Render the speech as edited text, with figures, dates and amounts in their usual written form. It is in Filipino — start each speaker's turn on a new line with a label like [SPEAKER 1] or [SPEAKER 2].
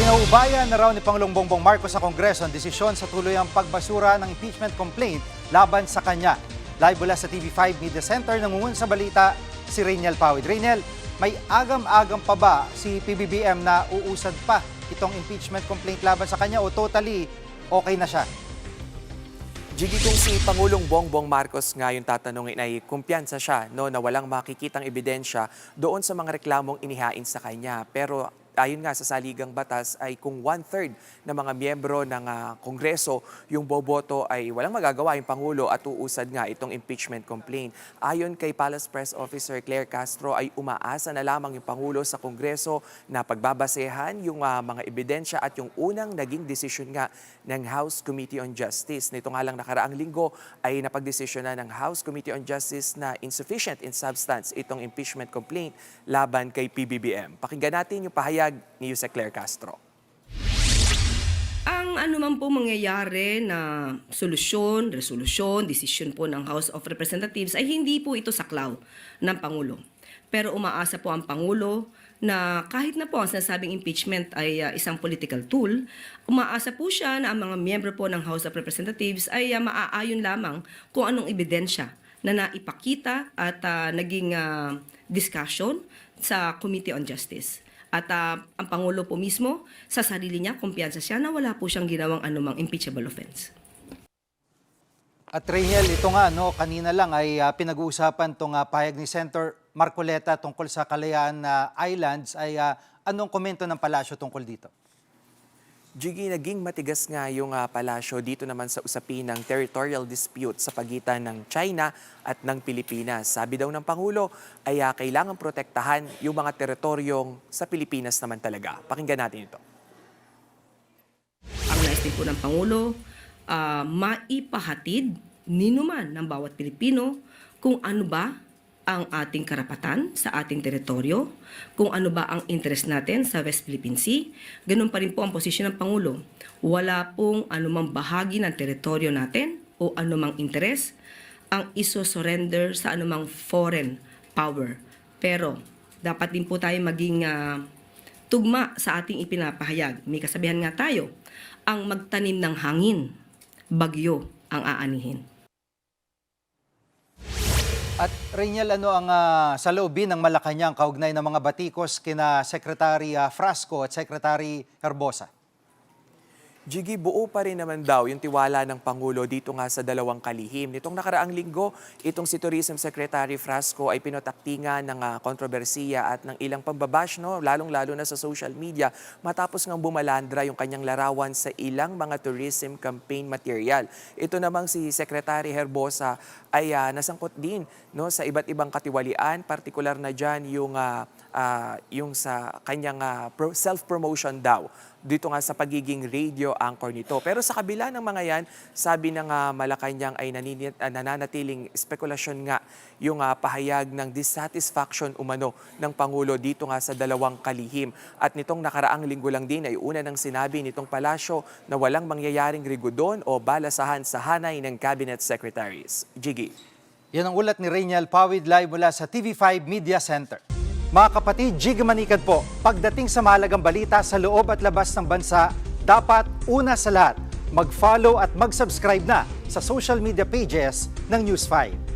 [SPEAKER 1] Pinaubayan na raw ni Pangulong Bongbong Marcos sa Kongreso ang desisyon sa tuluyang pagbasura ng impeachment complaint laban sa kanya. Live mula sa TV5 Media Center, nangungun sa balita si Rainiel Pawid. Rainiel, may agam-agam pa ba si PBBM na uusad pa itong impeachment complaint laban sa kanya o totally okay na siya?
[SPEAKER 2] Jiggy, kung si Pangulong Bongbong Marcos nga yung tatanungin ay kumpiyansa siya na walang makikitang ebidensya doon sa mga reklamong inihain sa kanya. Pero ayon nga sa saligang batas ay kung 1/3 ng mga miyembro ng Kongreso yung boboto ay walang magagawa yung Pangulo at uusad nga itong impeachment complaint. Ayon kay Palace Press Officer Claire Castro ay umaasa na lamang yung Pangulo sa Kongreso na pagbabasehan yung mga ebidensya at yung unang naging desisyon nga ng House Committee on Justice. Nito nga lang nakaraang linggo ay napagdesisyon na ng House Committee on Justice na insufficient in substance itong impeachment complaint laban kay PBBM. Pakinggan natin yung pahayag ni Yusek Claire Castro.
[SPEAKER 3] Ang anuman po mangyayari na solusyon, resolusyon, desisyon po ng House of Representatives ay hindi po ito saklaw ng Pangulo. Pero umaasa po ang Pangulo na kahit na po ang sinasabing impeachment ay isang political tool, umaasa po siya na ang mga miyembro po ng House of Representatives ay maaayon lamang kung anong ebidensya na naipakita at naging discussion sa Committee on Justice. At ang Pangulo po mismo, sa sarili niya, kumpiyansa siya na wala po siyang ginawang anumang impeachable offense.
[SPEAKER 1] At Rainiel, ito nga, kanina lang ay pinag-uusapan itong pahayag ni Senator Marcoleta tungkol sa Kalayaan Islands. Anong komento ng palasyo tungkol dito?
[SPEAKER 2] Jiggy, naging matigas nga yung palasyo dito naman sa usapin ng territorial dispute sa pagitan ng China at ng Pilipinas. Sabi daw ng Pangulo ay kailangan protektahan yung mga teritoryong sa Pilipinas naman talaga. Pakinggan natin ito.
[SPEAKER 3] Ang nais din po ng Pangulo, maipahatid ninuman ng bawat Pilipino kung ano ba ang ating karapatan sa ating teritoryo, kung ano ba ang interest natin sa West Philippine Sea. Ganun pa rin po ang posisyon ng Pangulo. Wala pong anumang bahagi ng teritoryo natin o anumang interest ang iso-surrender sa anumang foreign power. Pero dapat din po tayo maging tugma sa ating ipinapahayag. May kasabihan nga tayo, ang magtanim ng hangin, bagyo ang aanihin.
[SPEAKER 1] At Rainiel, ano ang saloobin ng Malacanang kaugnay ng mga batikos kina Secretary Frasco at Secretary Herbosa?
[SPEAKER 2] Jiggy, buo pa rin naman daw yung tiwala ng Pangulo dito nga sa dalawang kalihim. Nitong nakaraang linggo, itong si Tourism Secretary Frasco ay pinotaktingan ng kontrobersiya at ng ilang pambabash, lalong-lalo na sa social media, matapos ngang bumalandra yung kanyang larawan sa ilang mga tourism campaign material. Ito namang si Secretary Herbosa ay nasangkot din sa iba't ibang katiwalian, partikular na dyan yung sa kanyang self-promotion daw dito nga sa pagiging radio anchor nito. Pero sa kabila ng mga yan, sabi ng Malacanang ay nananatiling spekulasyon nga yung pahayag ng dissatisfaction umano ng Pangulo dito nga sa dalawang kalihim. At nitong nakaraang linggo lang din ay una nang sinabi nitong palasyo na walang mangyayaring rigudon o balasahan sa hanay ng cabinet secretaries. Jiggy.
[SPEAKER 1] Yan ang ulat ni Rainiel Pawid live mula sa TV5 Media Center. Mga kapatid, Jiggy Manikad po, pagdating sa mahalagang balita sa loob at labas ng bansa, dapat una sa lahat, mag-follow at mag-subscribe na sa social media pages ng News 5.